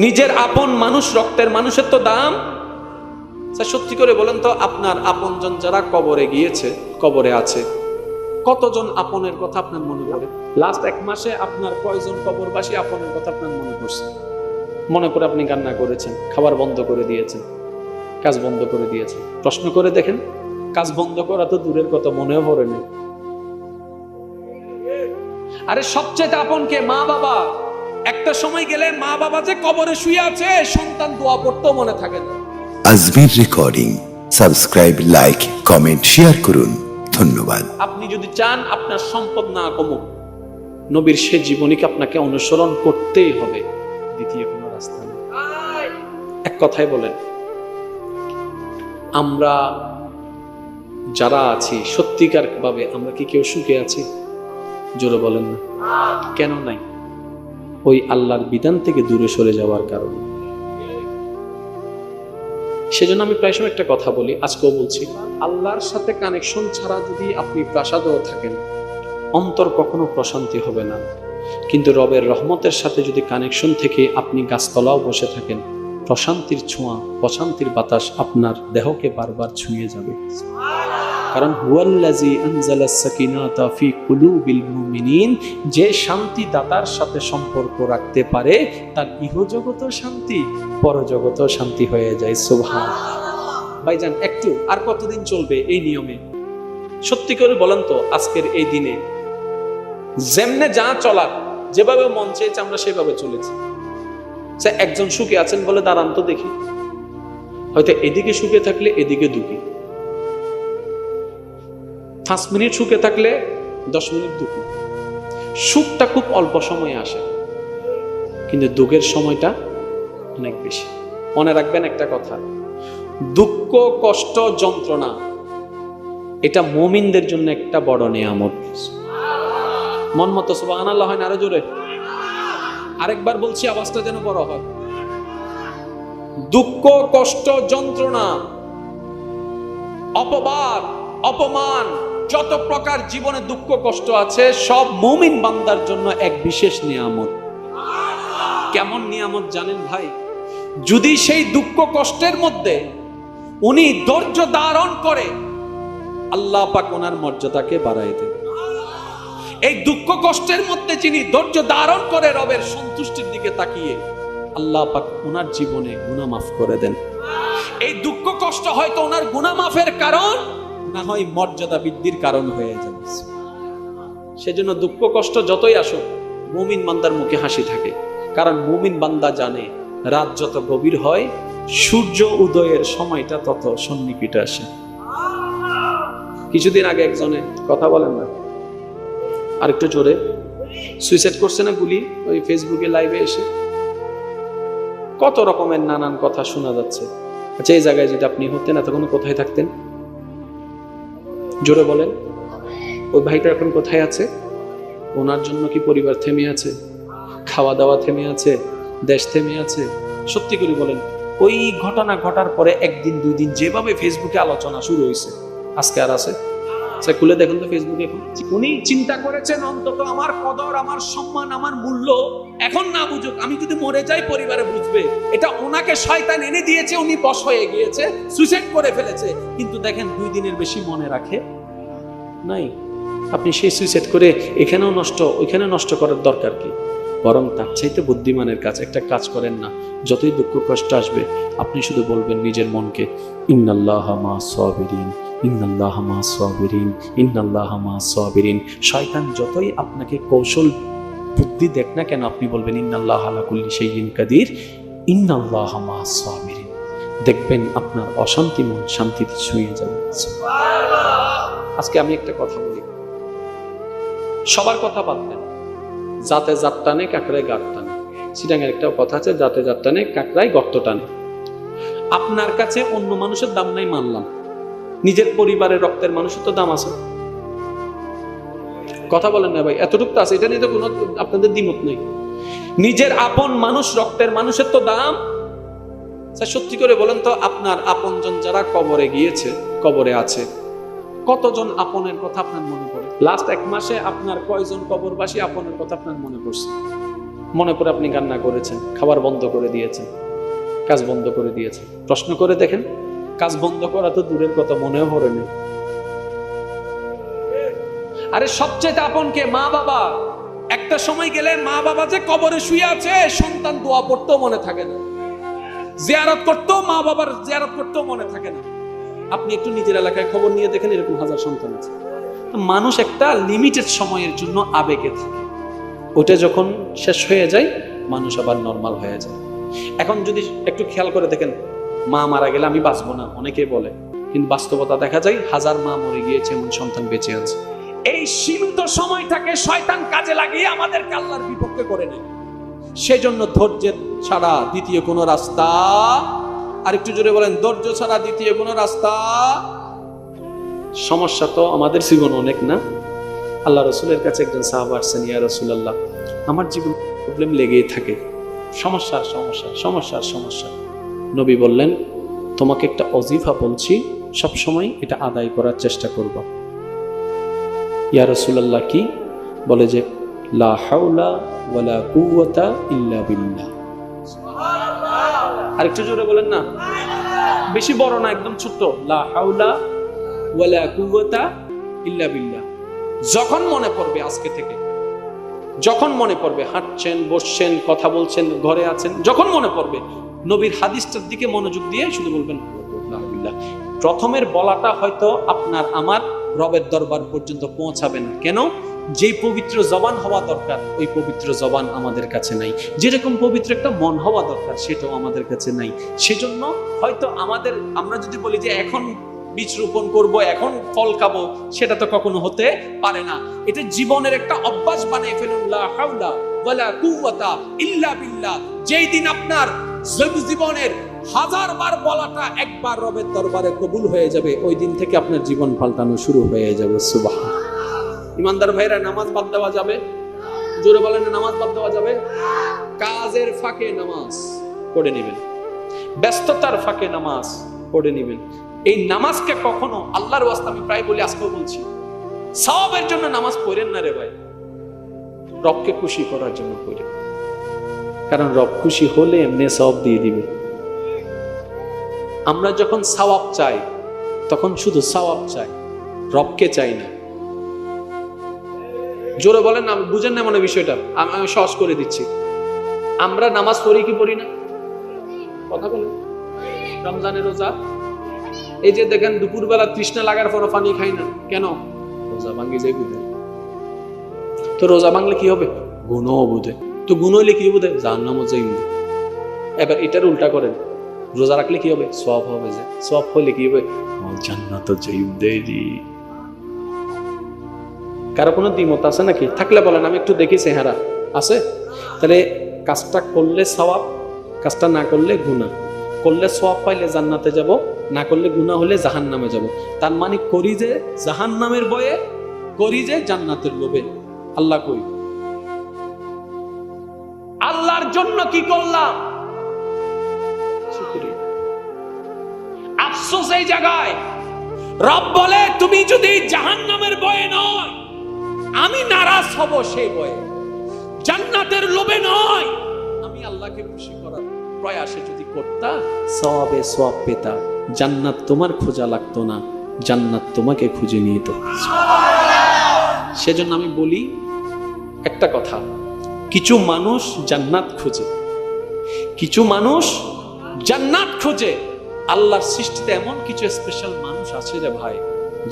নিজের আপন মানুষ, রক্তের মানুষের তো দাম সত্যি করে বলেন তো, আপনার আপনজন যারা কবরে গিয়েছে, কবরে আছে, কতজন আপনের কথা আপনার মনে পড়ে? লাস্ট 1 মাসে আপনার কয়জন কবরবাসী আপনের কথা আপনার মনে পড়ছে? মনে করে আপনি কান্না করেছেন, খাবার বন্ধ করে দিয়েছেন, কাজ বন্ধ করে দিয়েছেন। প্রশ্ন করে দেখেন, কাজ বন্ধ করা তো দূরের কথা, মনেও পড়ে নেই। আরে সবচেয়ে আপন কে? মা বাবা। একটা সময় গেলে মা বাবা যে কবরে শুয়ে আছে, সন্তান দোয়া পড়তেও মনে থাকে না। Ajmer recording. Subscribe, like, comment, share করুন। ধন্যবাদ। আপনি যদি চান আপনার সম্পদ না কমুক, নবীর সে জীবনীকে আপনাকে অনুসরণ করতেই হবে, দ্বিতীয় কোনো রাস্তা নেই। এক কথায় বলেন, আমরা যারা আছি সত্যিকার ভাবে আমরা কি কেউ সুখে আছি? জোরে বলেন না। কেন নাই? ওই আল্লাহর বিধান থেকে দূরে সরে যাওয়ার কারণে। সেজন্য আমি প্রায় সময় একটা কথা বলি, আজকেও বলছি, আল্লাহর সাথে কানেকশন ছাড়া যদি আপনি প্রাসাদেও থাকেন, অন্তর কখনো প্রশান্তি হবে না। কিন্তু রবের রহমতের সাথে যদি কানেকশন থেকে আপনি গাছতলাও বসে থাকেন, প্রশান্তির ছোঁয়া, প্রশান্তির বাতাস আপনার দেহকে বারবার ছুঁয়ে যাবে। কারণ হুয়াল্লাযী আনজালাস সাকিনাতা ফি কুলুবিল মুমিনিন, যে শান্তি দাতার সাথে সম্পর্ক রাখতে পারে তার ইহজগতও শান্তি, পরজগতও শান্তি হয়ে যায়। সুবহানাল্লাহ। ভাইজান, একটু আর কতদিন চলবে এই নিয়মে? সত্যি করে বলেন তো, আজকের এই দিনে যেমনে যা চলার, যেভাবে মন চেয়েছে আমরা সেভাবে চলেছি। সে একজন সুখে আছেন বলে দাঁড়ান তো দেখি, হয়তো এদিকে সুখে থাকলে এদিকে দুঃখী, 5 মিনিট সুখে থাকলে 10 মিনিট দুঃখী। সুখটা খুব অল্প সময়ে আসে, কিন্তু দুঃখের সময়টা অনেক বেশি। মনে রাখবেন একটা কথা, দুঃখ, কষ্ট, যন্ত্রণা এটা মুমিনদের জন্য একটা বড় নিয়ামত। মন মতো সুবহানাল্লাহ হয় না? আরো জোরে আরেকবার বলছি, আওয়াজটা যেন বড় হয়। দুঃখ, কষ্ট, যন্ত্রণা, অপবাদ, অপমান, যত প্রকার জীবনে দুঃখ কষ্ট আছে, সব মুমিন বান্দার জন্য এক বিশেষ নিয়ামত। কেমন নিয়ামত জানেন ভাই? যদি সেই দুঃখ কষ্টের মধ্যে উনি ধৈর্য ধারণ করে, আল্লাহ পাক ওনার মর্যাদাকে বাড়ায় দেন। এই দুঃখ কষ্টের মধ্যে যিনি ধৈর্য ধারণ করে রবের সন্তুষ্টির দিকে তাকিয়ে, আল্লাহ পাক ওনার জীবনে গুনাহ মাফ করে দেন। এই দুঃখ কষ্ট হয়তো ওনার গুনাহ মাফের কারণ, না হয় মর্যাদা বৃদ্ধির কারণ হয়ে যাবে। সেজন্য দুঃখ কষ্ট যতই আসুক, মুমিন বান্দার মুখে হাসি থাকে। কারণ মুমিন বান্দা জানে, রাত যত গভীর হয়, সূর্য উদয়ের সময়টা তত সন্নিকটে আসে। কিছুদিন আগে একজনে, কথা বলেন না আরেকটু জোরে, সুইসাইড করছে না গুলি, ওই ফেসবুকে লাইভে এসে কত রকমের নানান কথা শোনা যাচ্ছে। আচ্ছা, এই জায়গায় যদি আপনি হতেন, এতক্ষণ কোথায় থাকতেন? জোরে বলেন। ওই ভাইটা এখন কোথায় আছে? ওনার জন্য কি পরিবার থেমে আছে? খাওয়া দাওয়া থেমে আছে? দেশ থেমে আছে? সত্যি করে বলেন, ওই ঘটনা ঘটার পরে 1 দিন 2 দিন যেভাবে ফেসবুকে আলোচনা শুরু হয়েছে, আজকে আর আছে? সে খুলে দেখুন তো ফেসবুকে। উনি চিন্তা করেছেন অন্তত আমার কদর, আমার সম্মান, আমার মূল্য এখন না বুঝুক, আমি যদি মরে যাই পরিবারে বুঝবে। এটা ওনাকে শয়তান এনে দিয়েছে, উনি বশ হয়ে গিয়েছে, সুইসাইড করে ফেলেছে। কিন্তু দেখেন 2 দিনের বেশি মনে রাখে নাই। আপনি সেই সুইসাইড করে এখানেও নষ্ট, ওইখানে নষ্ট করার দরকার কি? বরং তার চাইতে বুদ্ধিমানের কাছে একটা কাজ করেন না, যতই দুঃখ কষ্ট আসবে আপনি শুধু বলবেন নিজের মনকে, ইন্নাল্লাহা মা'আস সাবিরিন, ইন্নাল্লাহা মা'আস সাবিরিন, ইন্নাল্লাহা মা'আস সাবিরিন। শয়তান যতই আপনাকে কৌশল বুদ্ধি দেখ না কেন, আপনি বলবেন ইন্নাল্লাহা আলা কুল্লি শাইইন কাদির, ইন্নাল্লাহা মা'আস সাবিরিন। দেখবেন আপনার অশান্তি মন শান্তিতে ছুঁয়ে যাবে। আজকে আমি একটা কথা বলি, সবার কথা বাদ দেন, যাতে জাত টানে কাকড়ায় গাঁট টানে। সিটাঙের একটা কথা আছে, যাতে জাত টানে কাকড়ায় গর্ত টানে। আপনার কাছে অন্য মানুষের দাম নাই মানলাম, নিজের পরিবারের রক্তের মানুষের তো দাম আছে। কথা বলেন না ভাই, এতটুকু তো আছে, এটা নিয়ে তো কোনো আপনাদের দ্বিমত নেই। নিজের আপন মানুষ, রক্তের মানুষের তো দাম। সত্যি করে বলেন তো, আপনার আপনজন যারা কবরে গিয়েছে, কবরে আছে, কতজন আপনের কথা আপনার মনে পড়ে? লাস্ট 1 মাসে আপনার কয়জন কবরবাসী আপনের কথা আপনার মনে পড়ছে? মনে করে আপনি কান্না করেছেন, খাবার বন্ধ করে দিয়েছেন, কাজ বন্ধ করে দিয়েছেন। প্রশ্ন করে দেখেন, কাজ বন্ধ করা তো দূরের কথা, মনেও পড়ে নেই। আরে সবচেয়ে আপন কে? মা বাবা। একটা সময় গেলে মা বাবা যে কবরে শুয়ে আছে, সন্তান দোয়া পড়তেও মনে থাকে না, জিয়ারত করতেও, মা বাবার জিয়ারত করতেও মনে থাকে না। আপনি একটু নিজের এলাকায় খবর নিয়ে দেখেন, এরকম হাজার সন্তান আছে। মানুষ একটা লিমিটেড সময়ের জন্য আবেগে থাকে, ওটা যখন শেষ হয়ে যায় মানুষ আবার নর্মাল হয়ে যায়। এখন যদি একটু খেয়াল করে দেখেন, মা মারা গেলে আমি বাঁচবো না অনেকে বলে, কিন্তু বাস্তবতা দেখা যায় হাজার মা মরে গিয়েছে, এমন সন্তান বেঁচে আছে। এই সীমিত সময়টাকে শয়তান কাজে লাগিয়ে আমাদেরকে আল্লাহর বিপক্ষে করে নেয়। সেজন্য ধৈর্যের ছাড়া দ্বিতীয় কোনো রাস্তা, আর একটু জোরে বলেন, ধৈর্য ছাড়া দ্বিতীয় কোনো রাস্তা। সমস্যা তো আমাদের জীবন অনেক না। আল্লাহ রসুলের কাছে একজন সাহাবা আসছেন, ইয়া রাসূলুল্লাহ, আমার জীবন প্রবলেম লেগেই থাকে, সমস্যার সমস্যা, সমস্যার সমস্যা। নবী বললেন, তোমাকে একটা ওজিফা বলছি, সব সময় এটা আদায় করার চেষ্টা করব। ইয়া রাসূলুল্লাহ কি? বলে যে লা হাওলা ওয়ালা কুওয়াতা ইল্লা বিল্লাহ। আরেকটু জোরে বলেন না, বেশি বড় না, একদম ছোট্ট, লা হাওলা ওয়ালা কুওয়াতা ইল্লা বিল্লাহ। যখন মনে পড়বে, আজকে থেকে যখন মনে পড়বে, হাঁটছেন, বসছেন, কথা বলছেন, ঘরে আছেন, যখন মনে পড়বে নবীর হাদিসটার দিকে মনোযোগ দিয়ে শুধু বলবেন লা বিল্লাহ। প্রথমের বলাটা হয়তো আপনার আমার রবের দরবার পর্যন্ত পৌঁছাবে না। কেন? যেই পবিত্র জবান হওয়া দরকার ওই পবিত্র জবান আমাদের কাছে নাই। যেরকম পবিত্র একটা মন হওয়া দরকার সেটাও আমাদের কাছে নাই। সেজন্য হয়তো আমরা যদি বলি যে এখন বীজ রোপণ করব, এখন ফল খাবো, সেটা তো কখনো হতে পারে না। এটা জীবনের একটা অভ্যাস বানিয়ে ফেলুন, লা হাওলা ওয়ালা কুওয়াতা ইল্লা বিল্লাহ। যেই দিন আপনার জীবনের হাজার বার বলাটা একবার রবের দরবারে কবুল হয়ে যাবে, ওই দিন থেকে আপনার জীবন পাল্টানো শুরু হয়ে যাবে। সুবহানাল্লাহ। ইমানদার ভাইরা, নামাজ বাদ দেওয়া যাবে? জোরে বলেন, নামাজ বাদ দেওয়া যাবে? কাজের ফাঁকে নামাজ পড়ে নেবেন, ব্যস্ততার ফাঁকে নামাজ পড়ে নেবেন। এই নামাজকে কখনো আল্লাহর ওয়াস্তে, আমি প্রায় বলি, আজকেও বলছি, সওয়াবের জন্য নামাজ পড়েন না রে ভাই, রবকে খুশি করার জন্য পড়েন। কারণ রব খুশি হলে এমনি সওয়াব দিয়ে দিবে। আমরা যখন সওয়াব চাই তখন শুধু সওয়াব চাই, রবকে চাই না। জোরে বলেন না, বুঝেন না মনে বিষয়টা, আমি সহজ করে দিচ্ছি। আমরা নামাজ পড়ি কি পড়ি না? কথা বলেন। রমজানের রোজা, এই যে দেখেন দুপুরবেলা তৃষ্ণা লাগার পর পানি খাই না কেন? রোজা ভাঙ্গি যায় বুঝে। তো রোজা ভাঙলে কি হবে? গুণও বুঝে। তো গুণ হইলে কি বুঝে? জাহান্নামও যাই বুঝে। এবার এটার উল্টা করেন, রোজা রাখলে কি হবে? সওয়াব হবে। যে সওয়াব হইলে কি হবে? জান্নাত যাই বুঝে। কারো কোনো দ্বিমত আছে নাকি? থাকলে বলেন, আমি একটু দেখি চেহারা আছে। তাহলে কাজটা করলে সওয়াব, কাজটা না করলে গুনাহ। করলে সওয়াব পাইলে জান্নাতে যাব, না করলে গুনাহ হলে জাহান্নামে যাব। তার মানে করি যে জাহান্নামের ভয়ে, করি যে জান্নাতের লোভে। আল্লাহ কই? আল্লাহর জন্য কি করলাম? আফসোস এই জায়গায়, রব বলে তুমি যদি জাহান্নামের ভয়ে নয়, আমি নারাজ হব সেই ভয়ে, জান্নাতের লোভে নয়, আমি আল্লাহকে খুশি করার প্রয়াসে যদি করতা, সওয়াবে সওয়াব পেতা। জান্নাত তোমার খোঁজা লাগতো না, জান্নাত তোমাকে খুঁজে নিত। সেজন্য আমি বলি একটা কথা, কিছু মানুষ জান্নাত খুঁজে, কিছু মানুষ জান্নাত খুঁজে। আল্লাহর সৃষ্টিতে এমন কিছু স্পেশাল মানুষ আছে রে ভাই,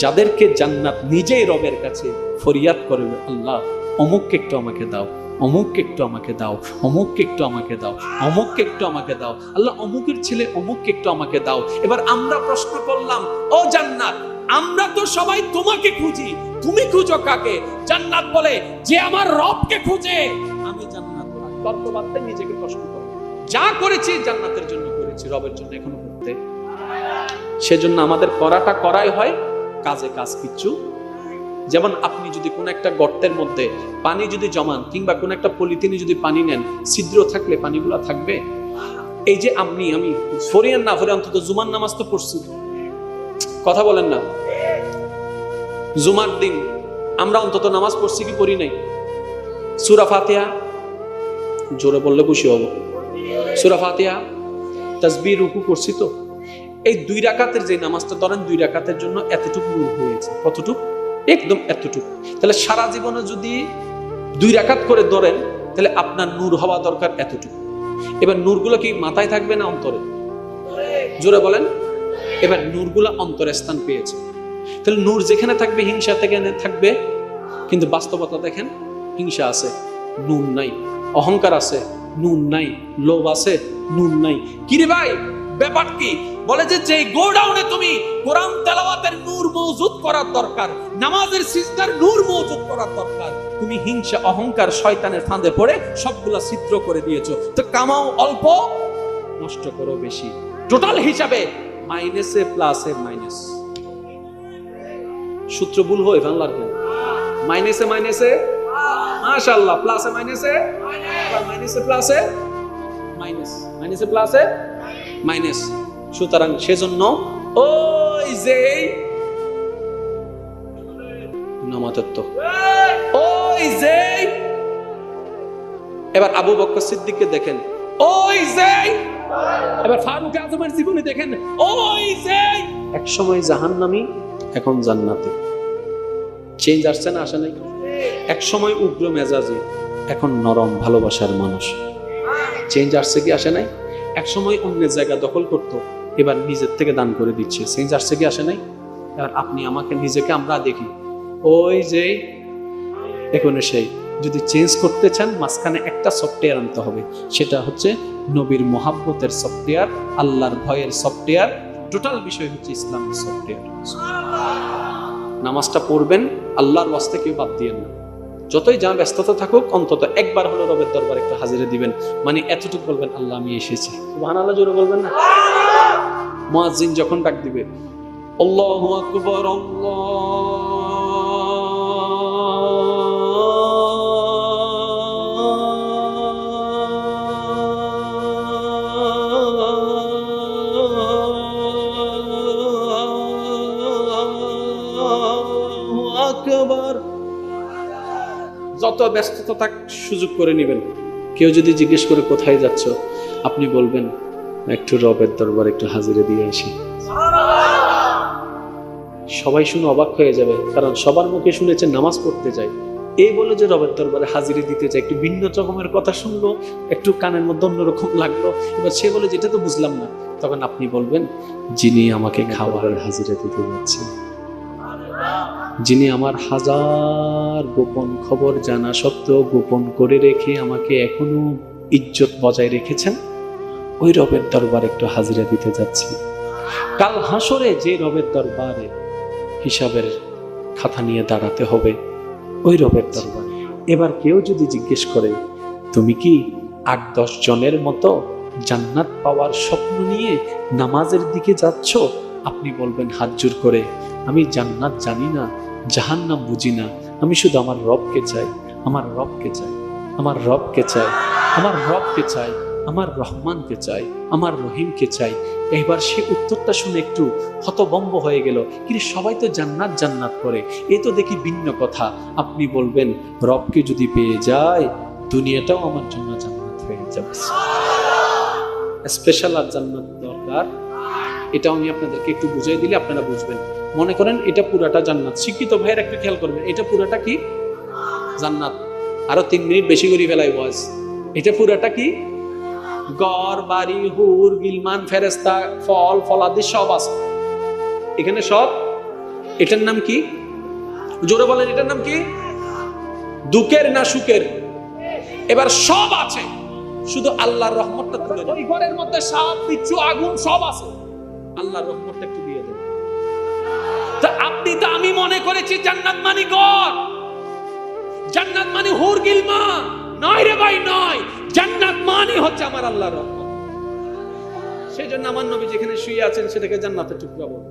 যাদেরকে জান্নাত নিজেই রবের কাছে ফরিয়াদ করবে, আল্লাহ অমুককে একটু আমাকে দাও, অমুককে একটু আমাকে দাও, অমুককে একটু আমাকে দাও, অমুককে একটু আমাকে দাও, আল্লাহ অমুকের ছেলে অমুককে একটু আমাকে দাও। এবার আমরা প্রশ্ন করলাম, ও জান্নাত, আমরা তো সবাই তোমাকে খুঁজি, তুমি খুঁজো কাকে? জান্নাত বলে, যে আমার রবকে খুঁজে আমি জান্নাত। তর্কবাদে নিজেকে প্রশ্ন করো, যা করেছি জান্নাতের জন্য করেছি, রবের জন্য এখনো করতে। সেজন্য আমাদের করাটা করাই হয়, কাজে কাজ কিচ্ছু। যেমন আপনি যদি কোন একটা গর্তের মধ্যে পানি যদি জমান, কিংবা কোন একটা পলিথিনে যদি পানি নেন, ছিদ্র থাকলে পানিগুলা থাকবে? এই যে আমি ফরিয়ান না ফরিয়ান, অন্তত জুমার নামাজ তো পড়ছি, কথা বলেন না? জুমার দিন আমরা অন্তত নামাজ পড়ছি কি পড়ি নাই? সূরা ফাতিহা, জোরে বললে খুশি হব, সূরা ফাতিহা, তাসবিহ, রুকু করছি তো। এই 2 রাকাতের যে নামাজটা ধরেন 2 রাকাতের জন্য এতটুকু নূর হয়েছে, কতটুকু? একদম এতটুকু। তাহলে সারা জীবনে যদি 2 রাকাত করে ধরেন তাহলে আপনার নূর হওয়া দরকার এতটুকু। এবার নূরগুলো কি মাথায় থাকবে না অন্তরে? জোরে বলেন। এবার নূরগুলো অন্তরে স্থান পেয়েছে। তাহলে নূর যেখানে থাকবে হিংসা থেকে থাকবে, কিন্তু বাস্তবতা দেখেন হিংসা আছে, নূর নাই। অহংকার আছে, নূর নাই। লোভ আছে, নূর নাই। কিরে ভাই ব্যাপার কি? বলে যে গোডাউনে তুমি কোরআন তেলাওয়াতের নূর মওজুদ করার দরকার, নামাজের সিজদার নূর মওজুদ করার দরকার, তুমি হিংসা অহংকার শয়তানের ফাঁদে পড়ে সবগুলা ছিদ্র করে দিয়েছো। তো কামাও অল্প, নষ্ট করো বেশি। টোটাল হিসাবে মাইনাসে প্লাসে মাইনাস। সূত্র ভুল হয় বাংলার কেন? মাইনাসে মাইনাসে মাশাআল্লাহ, প্লাসে মাইনাসে মাইনাসে প্লাসে মাইনাস, মাইনাসে প্লাসে মাইনাস। সুতরাং সেজন্য ওই যে নামাতত্ব, ওই যে এবার আবু বকর সিদ্দিককে দেখেন, ওই যে এবার ফারুক আজমের জীবনে দেখেন, ওই যে এক সময় জাহান্নামী এখন জান্নাতি। চেঞ্জ আসছে না? আসে নাই? এক সময় উগ্র মেজাজি এখন নরম ভালোবাসার মানুষ। চেঞ্জ আসছে কি আসে নাই? এক সময় অন্যের জায়গা দখল করতো, এবার নিজের থেকে দান করে দিচ্ছে। চেঞ্জ আসছে কি আসে নাই? এবার আপনি আমাকে নিজেকে আমরা দেখি, ওই যে এখানে সেই। যদি চেঞ্জ করতে চান মাঝখানে একটা সফটওয়্যার আনতে হবে, সেটা হচ্ছে নবীর মোহাব্বতের সফটওয়্যার, আল্লাহর ভয়ের সফটওয়্যার। টোটাল বিষয় হচ্ছে ইসলামের সফটওয়্যার। নামাজটা পড়বেন, আল্লাহর ওয়াস্তে কেউ বাদ দিয়েন না। যতই যা ব্যস্ততা থাকুক অন্তত একবার হলো রবের দরবারে একটু হাজিরা দিবেন। মানে এতটুকু বলবেন, আল্লাহ আমি এসেছি। সুবহানাল্লাহ জোরে বলবেন না? মুয়াজ্জিন যখন ডাক দিবে, আল্লাহু আকবার, আল্লাহু আকবার, যত ব্যস্ততা থাক সুযোগ করে নেবেন। কেউ যদি জিজ্ঞেস করে কোথায় যাচ্ছ, আপনি বলবেন একটু রবের দরবার একটু হাজিরা দিয়ে আসি। সবাই শুনে অবাক হয়ে যাবে, কারণ সবার মুখে শুনেছে নামাজ পড়তে যাই, এই বলে যে রবের দরবারে হাজিরা দিতে চাই। একটু ভিন্ন রকমের কথা শুনলো, একটু কানের মধ্যে অন্যরকম লাগলো। এবার সে বলে যেটা তো বুঝলাম না, তখন আপনি বলবেন যিনি আমাকে খাবারের হাজিরা দিতে যাচ্ছেন, যিনি আমার হাজার গোপন খবর জানা সত্ত্বেও গোপন করে রেখে আমাকে এখনো ইজ্জত বজায় রেখেছেন, ওই রবের দরবারে একটু হাজিরা দিতে যাচ্ছি। কাল হাসরে যে রবের দরবারে হিসাবের খাতা নিয়ে দাঁড়াতে হবে, ওই রবের দরবারে। এবার কেউ যদি জিজ্ঞেস করে তুমি কি 8-10 জনের মতো জান্নাত পাওয়ার স্বপ্ন নিয়ে নামাজের দিকে যাচ্ছ, আপনি বলবেন হাত জোর করে, আমি জান্নাত জানি না, জাহান্নাম বুঝি না, আমি শুধু আমার রবকে চাই, আমার রবকে চাই, আমার রবকে চাই, আমার রবকে চাই, আমার রহমানকে চাই, আমার রহিমকে চাই। এবার সে উত্তরটা শুনে একটু হতভম্ব হয়ে গেল, কিন্তু সবাই তো জান্নাত জান্নাত করে, এ তো দেখি ভিন্ন কথা। আপনি বলবেন রবকে যদি পেয়ে যায় দুনিয়াটাও আমার জন্য জান্নাত হয়ে যাবে। স্পেশাল আর জান্নাত দরকার, এটাও আমি আপনাদেরকে একটু বুঝিয়ে দিলে আপনারা বুঝবেন। মনে করেন এটা পুরাটা জান্নাত, শিক্ষিত ভাইয়ের একটু খেয়াল করবেন, এটা পুরাটা কি জান্নাত। আরো 3 মিনিট বেশি করে ফেলাই ওয়াজ। এটা পুরাটা কি? ঘর বাড়ি হুর গিলমান ফেরেশতা ফল ফলাদি সব আছে এখানে, সব। এটার নাম কি? জোরে বলেন, এটার নাম কি? দুঃখের না সুখের? এবার সব আছে, শুধু আল্লাহর রহমতটা তুলে দেন। ওই ঘরের মধ্যে সাপ বিচ্ছু আগুন সব আছে, আল্লাহর রহমতটা একটু দিয়ে দেন। তা আপনি তো, আমি মনে করেছি জান্নাত মানে ঘর, জান্নাত মানে হুর গিলমান। নয় রে ভাই, নয়। জান্নাত মানে হচ্ছে আমার আল্লাহর রহমত। সেজন্য আমার নবী যেখানে শুয়ে আছেন সেটাকে জান্নাতের টুকরা বলেন।